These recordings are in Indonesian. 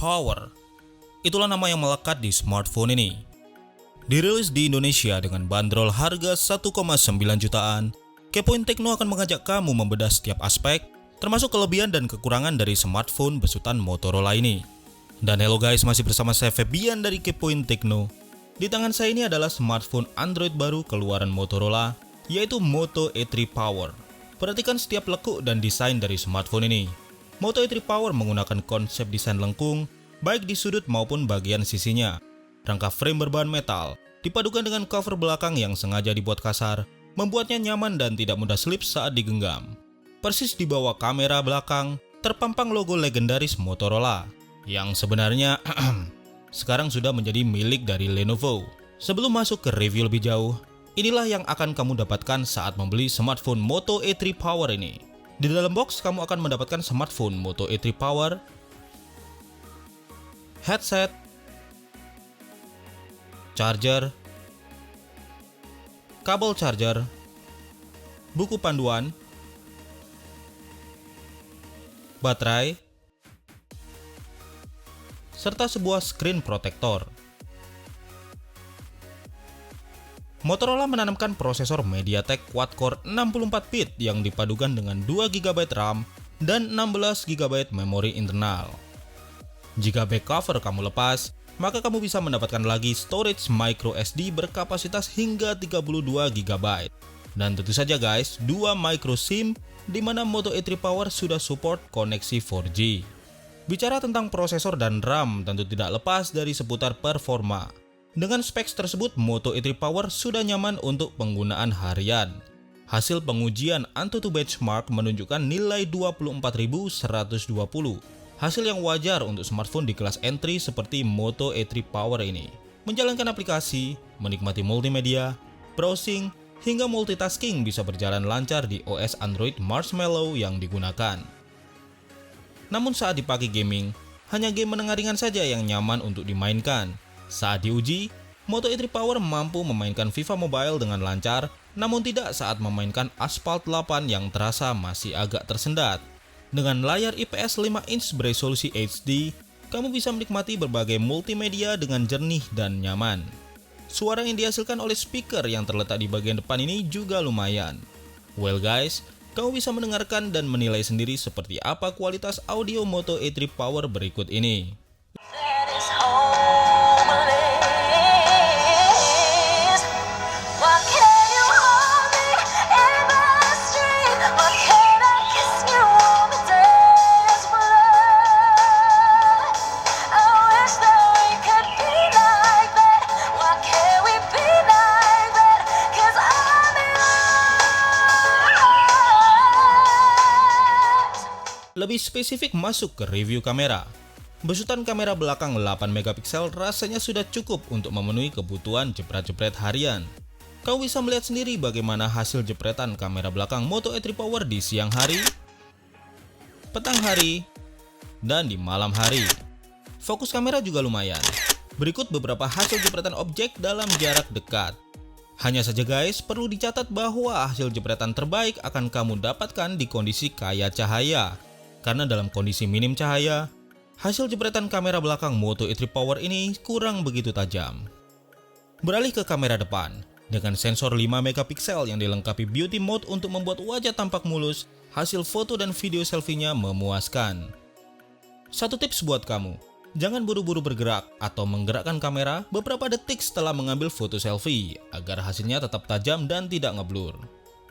Power. Itulah nama yang melekat di smartphone ini. Dirilis di Indonesia dengan bandrol harga 1,9 jutaan, Kepoin Tekno akan mengajak kamu membedah setiap aspek, termasuk kelebihan dan kekurangan dari smartphone besutan Motorola ini. Dan hello guys, masih bersama saya Febian dari Kepoin Tekno. Di tangan saya ini adalah smartphone Android baru keluaran Motorola, yaitu Moto E3 Power. Perhatikan setiap lekuk dan desain dari smartphone ini. Moto E3 Power menggunakan konsep desain lengkung, baik di sudut maupun bagian sisinya. Rangka frame berbahan metal, dipadukan dengan cover belakang yang sengaja dibuat kasar, membuatnya nyaman dan tidak mudah slip saat digenggam. Persis di bawah kamera belakang, terpampang logo legendaris Motorola, yang sebenarnya sekarang sudah menjadi milik dari Lenovo. Sebelum masuk ke review lebih jauh, inilah yang akan kamu dapatkan saat membeli smartphone Moto E3 Power ini. Di dalam box kamu akan mendapatkan smartphone Moto E3 Power, headset, charger, kabel charger, buku panduan, baterai, serta sebuah screen protector. Motorola menanamkan prosesor MediaTek quad-core 64-bit yang dipadukan dengan 2GB RAM dan 16GB memori internal. Jika back cover kamu lepas, maka kamu bisa mendapatkan lagi storage microSD berkapasitas hingga 32GB. Dan tentu saja guys, 2 micro SIM di mana Moto E3 Power sudah support koneksi 4G. Bicara tentang prosesor dan RAM tentu tidak lepas dari seputar performa. Dengan specs tersebut, Moto E3 Power sudah nyaman untuk penggunaan harian. Hasil pengujian AnTuTu Benchmark menunjukkan nilai 24.120. Hasil yang wajar untuk smartphone di kelas entry seperti Moto E3 Power ini. Menjalankan aplikasi, menikmati multimedia, browsing, hingga multitasking bisa berjalan lancar di OS Android Marshmallow yang digunakan. Namun saat dipakai gaming, hanya game menengah ringan saja yang nyaman untuk dimainkan. Saat diuji, Moto E3 Power mampu memainkan FIFA Mobile dengan lancar, namun tidak saat memainkan Asphalt 8 yang terasa masih agak tersendat. Dengan layar IPS 5 inch beresolusi HD, kamu bisa menikmati berbagai multimedia dengan jernih dan nyaman. Suara yang dihasilkan oleh speaker yang terletak di bagian depan ini juga lumayan. Well guys, kamu bisa mendengarkan dan menilai sendiri seperti apa kualitas audio Moto E3 Power berikut ini. Lebih spesifik masuk ke review kamera. Besutan kamera belakang 8MP rasanya sudah cukup untuk memenuhi kebutuhan jepret-jepret harian. Kau bisa melihat sendiri bagaimana hasil jepretan kamera belakang Moto E3 Power di siang hari, petang hari, dan di malam hari. Fokus kamera juga lumayan. Berikut beberapa hasil jepretan objek dalam jarak dekat. Hanya saja guys, perlu dicatat bahwa hasil jepretan terbaik akan kamu dapatkan di kondisi kaya cahaya. Karena dalam kondisi minim cahaya, hasil jepretan kamera belakang Moto E3 Power ini kurang begitu tajam. Beralih ke kamera depan, dengan sensor 5MP yang dilengkapi beauty mode untuk membuat wajah tampak mulus, hasil foto dan video selfie-nya memuaskan. Satu tips buat kamu, jangan buru-buru bergerak atau menggerakkan kamera beberapa detik setelah mengambil foto selfie, agar hasilnya tetap tajam dan tidak ngeblur.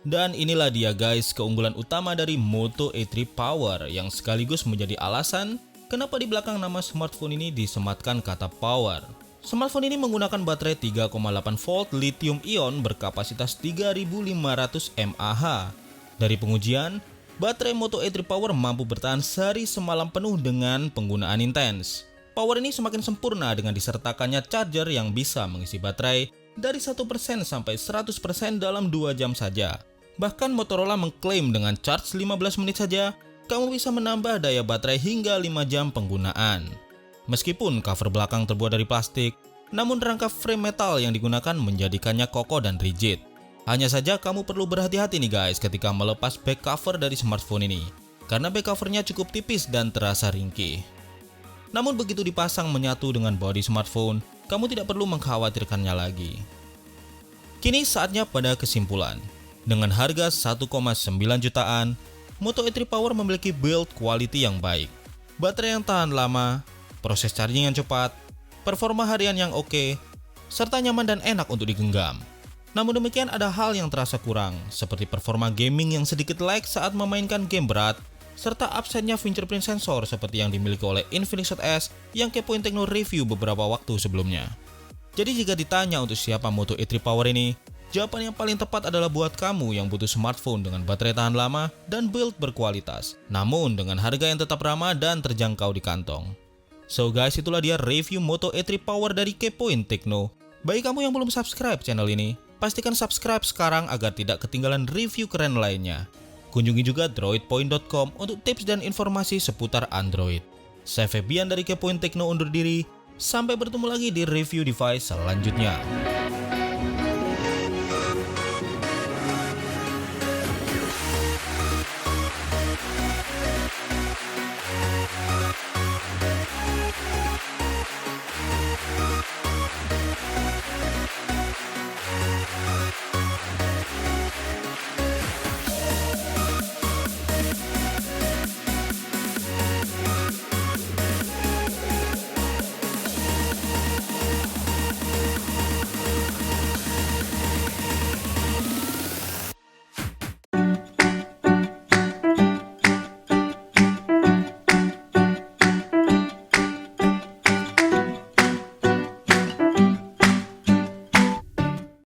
Dan inilah dia guys keunggulan utama dari Moto E3 Power yang sekaligus menjadi alasan kenapa di belakang nama smartphone ini disematkan kata power. Smartphone ini menggunakan baterai 3,8V lithium ion berkapasitas 3500 mAh. Dari pengujian, baterai Moto E3 Power mampu bertahan sehari semalam penuh dengan penggunaan intens. Power ini semakin sempurna dengan disertakannya charger yang bisa mengisi baterai dari 1% sampai 100% dalam 2 jam saja. Bahkan Motorola mengklaim dengan charge 15 menit saja, kamu bisa menambah daya baterai hingga 5 jam penggunaan. Meskipun cover belakang terbuat dari plastik, namun rangka frame metal yang digunakan menjadikannya kokoh dan rigid. Hanya saja kamu perlu berhati-hati nih guys ketika melepas back cover dari smartphone ini, karena back covernya cukup tipis dan terasa ringkih. Namun begitu dipasang menyatu dengan bodi smartphone, kamu tidak perlu mengkhawatirkannya lagi. Kini saatnya pada kesimpulan. Dengan harga 1,9 jutaan, Moto E3 Power memiliki build quality yang baik, baterai yang tahan lama, proses charging yang cepat, performa harian yang oke, serta nyaman dan enak untuk digenggam. Namun demikian ada hal yang terasa kurang, seperti performa gaming yang sedikit lag saat memainkan game berat, serta absennya fingerprint sensor seperti yang dimiliki oleh Infinix Hot S yang Kepoin Tekno review beberapa waktu sebelumnya. Jadi jika ditanya untuk siapa Moto E3 Power ini, jawaban yang paling tepat adalah buat kamu yang butuh smartphone dengan baterai tahan lama dan build berkualitas, namun dengan harga yang tetap ramah dan terjangkau di kantong. So guys, itulah dia review Moto E3 Power dari Kepoin Tekno. Bagi kamu yang belum subscribe channel ini, pastikan subscribe sekarang agar tidak ketinggalan review keren lainnya. Kunjungi juga droidpoint.com untuk tips dan informasi seputar Android. Saya Febian dari Kepoin Tekno undur diri, sampai bertemu lagi di review device selanjutnya.